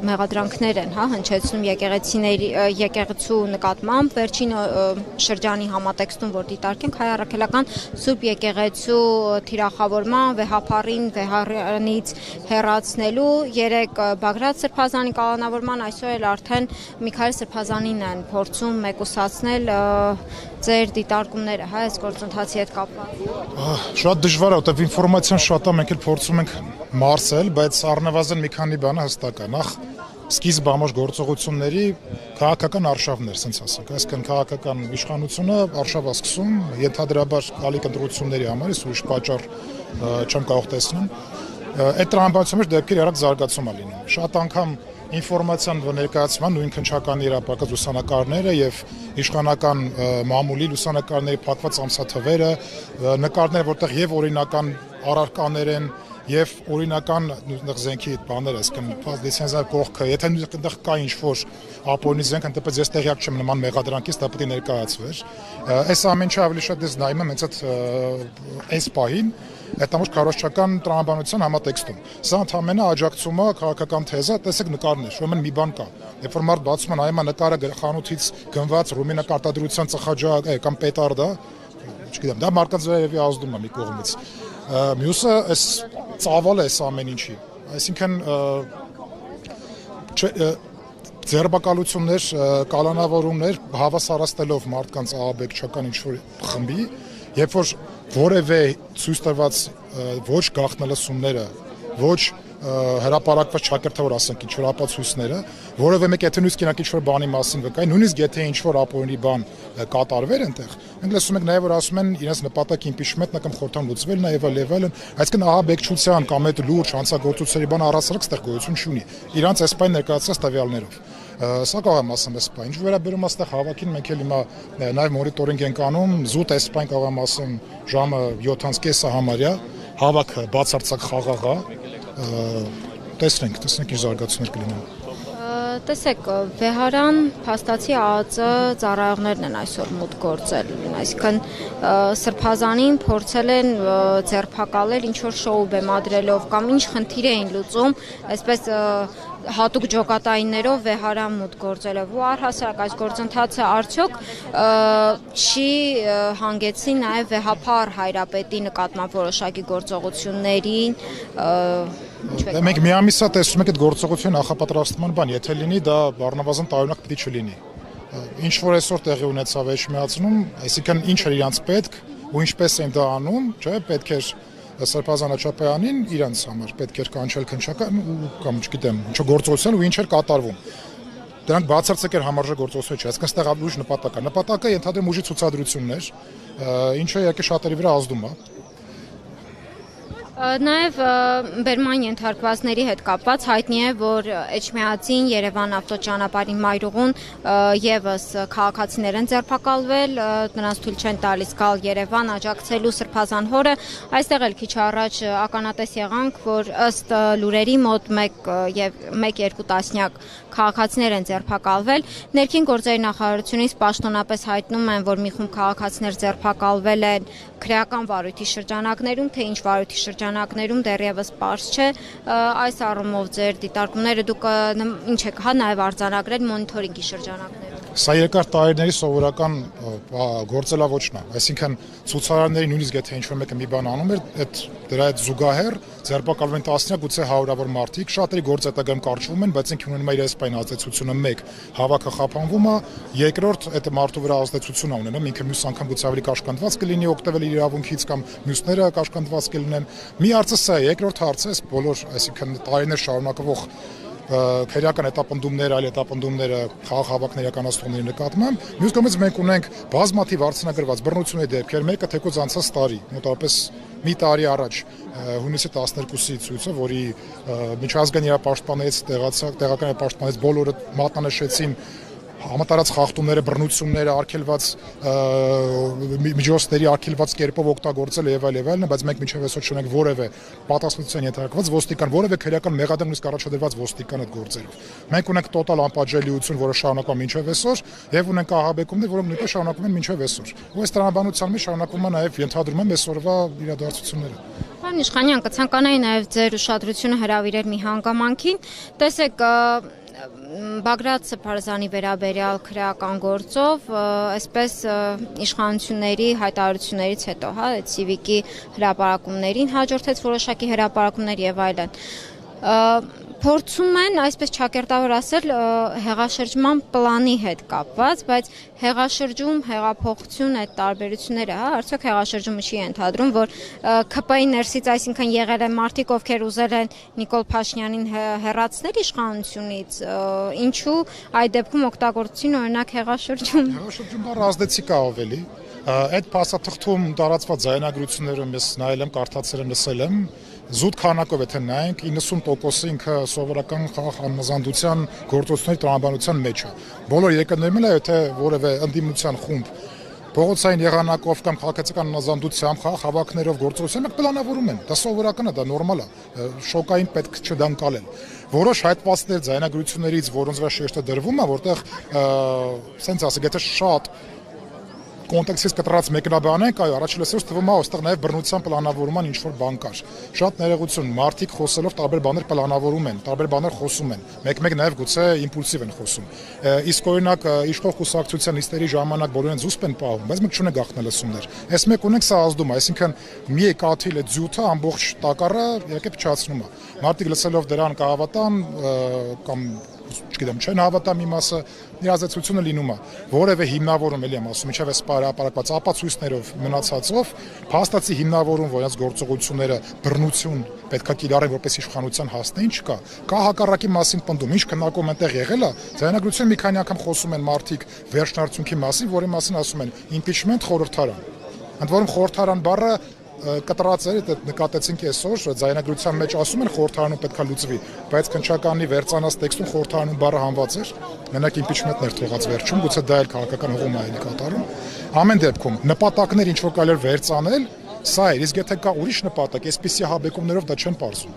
մեղադրանքներ են հնչեցնում եկեղեցու նկատմամբ վերջին շրջանի համատեքստում, որ դիտարկենք հայ առաքելական Սուրբ եկեղեցու թիրախավորման վեհափառին վեհարանից հեռացնելու երեք Բագրատ Սրբազանի կալանավորման այսօր էլ արդեն Միքայել Սրբազանին են փորձում մեկուսացնել ձեր դիտարկումները այս գործընթացի հետ կապված։ Շատ դժվար է, որտեղ ինֆորմացիան շատ է, մենք էլ փորձում ենք մարսել, բայց առնվազն մի քանի բանը հստակ է։ Նախ սկիզբ ամոչ գործողությունների քաղաքական արշավներ, ասենք ասենք, այսինքն քաղաքական իշխանությունը արշավ է սկսում, ենթադրաբար գալիք ընտրությունների համար, ուրիշ պատճառ չեմ կարող տեսնել։ Այդ տրամաբանության մեջ դեպքերի արագ զարգացում է լինում։ Շատ անգամ ինֆորմացիան ներկայացման նույն քննչականի հրապարակած լուսանկարները եւ իշխանական մամուլի լուսանկարների փակված ամսաթվերը, նկարներ, որտեղ եւ օրինական առարկաներ են եւ օրինական զենքի բաներ, այսինքն լիցենզիա կողքը, եթե այնտեղ կա ինչ-որ ապօրինի զենք, ընդդեպ ես տեղյակ չեմ նման մեղադրանքից, դա պետք է ներկայացվեր։ Այս ամեն ինչը ավելի շատ ես նայում եմ հենց այս պահին այդ ամոչ քարոզչական տրամաբանության համատեքստում։ Սա ընդհանրապես աջակցում է քաղաքական թեզը, տեսեք նկարներ, ուրեմն մի բան կա։ Երբ որ մարդ բացում է նայում է նկարը խանութից գնված ռումինակ արտադրության ծխաջակ կամ պետարդ է, չգիտեմ, դա մարդկանց երևի ազդում է մի կողմից։ Մյուսը այս ծավալը այս ամեն ինչի, այսինքն ձերբակալություններ, կալանավորումներ հավասարացնելով մարդկանց ահաբեկչական ինչ-որ խմբի, երբ որ որևէ ցույց տրված ոչ գաղտնալսումները, ոչ հրապարակված ճակերտավոր ասենք ինչ-որ ապացույցները, որևէ մեկ եթե նույնիսկ իրենք ինչ-որ բանի մասին վկայի, նույնիսկ եթե ինչ-որ ապօրինի բան կատարվեր այնտեղ, մենք լսում ենք նաև որ ասում են իրենց նպատակ իմպիչմենտն կամ խորհրդան լուծվել նաև այլն, այսինքն ահաբեկչության կամ այդ լուրջ հանցագործությունների բան առասարակ ստեղ գոյություն չունի։ Իրանց այս բանը ներկայացած տվյալներով։ Սա կարող եմ ասեմ այս բան։ Ինչ վերաբերում այստեղ հավաքին մենք էլ հիմա նաև մոնիտորինգ ենք անում, զուտ այս բան կարող եմ ասեմ ժամը 7:30-ը համարյա, հավաքը բացարձակ խաղաղ է։ Տեսնենք ինչ զարգացումներ կլինեն։ Տեսեք, վեհարան փաստացի ԱԱԾ ծառայողներն են այսօր մուտք գործել, այսինքն Սրբազանին փորձել են ձերբակալել ինչ-որ շոու բեմադրելով կամ ինչ խնդիր էին լուծում, այսպես հատուկ ջոկատայիններով վեհարան մուտք գործելով ու առհասարակ այս գործընթացը արդյոք չի հանգեցրի նաև վեհափառ հայրապետի նկատմամբ որոշակի գործողություններին Մենք մի ամիսա տեսնում ենք այդ գործողության նախապատրաստման բան, եթե լինի դա առնվազն տարօրինակ պետք չլինի։ Ինչ որ այսօր տեղի ունեցավ Էջմիածնում, այսինքն ինչ էր իրանց պետք ու ինչպես են դա անում, չէ, պետք էր Սրբազան Աչապյանին իրանց համար պետք էր կանչել քննչական ու կամ չգիտեմ, ինչ գործողություն ու ինչ էր կատարվում։ Դրանք բացարձակ էր համարժեք գործողություն չէ, այսինքն ստեղ ավելի ուժ նպատակ է։ Նպատակը ենթադրում ուժի ցուցադրություններ, ինչը իհարկե շատերի վրա ազդում է։ Նաև բերման ենթարկվածների հետ կապված հայտնի է, որ Էջմիածին Երևան ավտոճանապարհի մայրուղուն եւս քաղաքացիներ են ձերբակալվել, նրանց թույլ չեն տալիս գալ Երևան աջակցելու Սրբազան հորը։ Այստեղ էլ քիչ առաջ ականատես եղանք, որ ըստ լուրերի մոտ 1-2 տասնյակ քաղաքացիներ են ձերբակալվել։ Ներքին գործերի նախարարությունից պաշտոնապես հայտնում են, որ մի խումբ քաղաքացիներ ձերբակալվել են քրեական վարույթի շրջանակներում, թե ինչ վարույթի շրջանակներում դեռևս պարզ չէ։ Այս առումով ձեր դիտարկումները դուք ինչ եք նաև արձանագրել մոնիթորինգի շրջանակներում։ Սա երկար տարիների սովորական գործելավոճն է, այսինքն ցուցարարների նույնիսկ եթե ինչ-որ մեկը մի բան անում էր, դրա հետ զուգահեռ ձերբակալվում են տասնյակ, գուցե հարյուրավոր մարդիկ, շատերի գործետագայում կարճվում են, բայց ինքը ունենում է իր այսպայն ազդեցությունը մեկ, հավաքը խափանվում է, երկրորդ այդ մարդու վրա ազդեցություն ունենում, ինքը մյուս անգամ գուցե ավելի կաշկանդված կլինի, օգտվել իր իրավունքից կամ մյուսները կաշկանդված կլինեն։ Մի հարցը սա է, երկրորդ հարցը այս բոլոր, այսինքն տարիներ շարունակվող քրեական հետապնդումներ, այլ հետապնդումները խաղաղ հավաքներ իրականացնողների նկատմամբ, մյուս կողմից մենք ունենք բազմաթիվ արձանագրված բռնությունների դեպքեր, մեկը թեկուզ անցած տարի, մոտավորապես մի տարի առաջ հունիսի 12-ի ցույցը, որի միջազգային իրապաշտպաններից տեղական պաշտպանից բոլորը մատնանշեցին համատարած խախտումները, բռնությունները, արգելված միջոցների արգելված կերպով օգտագործել եւ այլն, բայց մենք մինչեւ այսօր չունենք որևէ պատասխանատվության ենթարկված ոստիկան, որևէ քրեական մեղադրանք նույնիսկ առաջադրված ոստիկան այդ գործերով։ Մենք ունենք տոտալ անպատժելիություն, որը շարունակվում է մինչեւ այսօր, եւ ունենք ահաբեկումներ, որոնք նույնպես շարունակվում են մինչեւ այսօր։ Ու այս տրամաբանության մեջ շարունակվում է նաեւ ենթադրում եմ այսօրվա իրադարձությունները։ Պարոն Իշխանյան, կցանկանայի նաև ձեր ուշադրությունը հրավիրել մի հանգամանքին։ Տեսեք, Բագրատ Սփարզյանի վերաբերյալ քրեական գործով, այսպես իշխանությունների հայտարարություններից հետո, այդ Civic-ի հրապարակումներին հաջորդեց որոշակի հրապարակումներ եւ այլն։ Փորձում են, այսպես ճակերտավոր ասել, հեղաշրջման պլանի հետ կապված, բայց հեղաշրջում, հեղափոխություն այդ տարբերությունները, արդյոք հեղաշրջումը չի ենթադրում, որ ՔՊ-ի ներսից, այսինքն եղել են մարդիկ, ովքեր ուզել են Նիկոլ Փաշինյանին հեռացնել իշխանությունից, ինչու այդ դեպքում օգտագործեցին օրինակ հեղաշրջում։ Հեղաշրջում բառը ազդեցիկ է ավելի։ Այդ փաստաթղթում տարածված ձայնագրությունները ես նայել եմ, կարդացել եմ, լսել եմ, զուտ քանակով եթե նայենք 90%-ը ինքը սովորական խաղ աննազանդության գործողությունների տրամաբանության մեջ է։ Բոլոր եկեղեցիներն էլ եթե որևէ ընդդիմության խումբ փողոցային եղանակով կամ քաղաքացիական աննազանդությամբ հավաքներով գործողություն պլանավորում են։ Դա սովորական է, դա նորմալ է։ Շոկային պետք չդանկալել։ Որոշ հայտվածներ ձայնագրություններից, որոնց վրա շեշտը դրվում է, որտեղ սենց ասեք, եթե շատ կոնտեքստից կտրած մեկնաբան ենք, այո, առաջին լսելուց թվում է, այստեղ նաև բռնության պլանավորման ինչ-որ բան կար։ Շատ ներողություն, մարդիկ խոսելով տարբեր բաներ պլանավորում են, տարբեր բաներ խոսում են, մեկ-մեկ նաև գուցե իմպուլսիվ են խոսում։ Իսկ օրինակ իշխող կուսակցության նիստերի ժամանակ բոլորեն զուսպ են պահում, բայց մենք չունենք գաղտնալսումներ։ Այս մեկ ունենք սա ազդում, այսինքն մի կաթիլ է ձյութը ամբողջ տակառը եկե փչացնում է։ Մարդիկ լսելով դրան կհավատան կամ չգիտեմ, չեն հավատա մի մասը, իրազեկությունը լինում է, որևէ հիմնավորում էլի եմ ասում, ինչև էս պարապարակված ապացույցներով մնացածով, փաստացի հիմնավորում, որ այս գործողությունները բռնություն պետքա կիրառեն, որպես իշխանության հասնեին չկա։ Կա հակառակի մասին պնդում, ինչ քննարկում այնտեղ եղել է, ձայնագրություն մի քանի անգամ խոսում են մարդիկ վերջնարդյունքի մասին, որի մասին ասում են impeachment խորհրդարան։ Ընդ որում խորհրդարան բառը կտրած էր, դա նկատեցինք այսօր, ձայնագրության մեջ ասում են խորհրդարանում պետքա լուծվի, բայց քննչականի վերցանած տեքստում խորհրդարանում բառը հանված էր, մենակ impeachment-ն էր թողած վերջում, գուցե դա էլ քաղաքական հողում է կատարում։ Ամեն դեպքում նպատակներ ինչ որ կարելի է վերցանել, սա է, իսկ եթե կա ուրիշ նպատակ, այսպիսի հաբեկումներով դա չեն պարզում։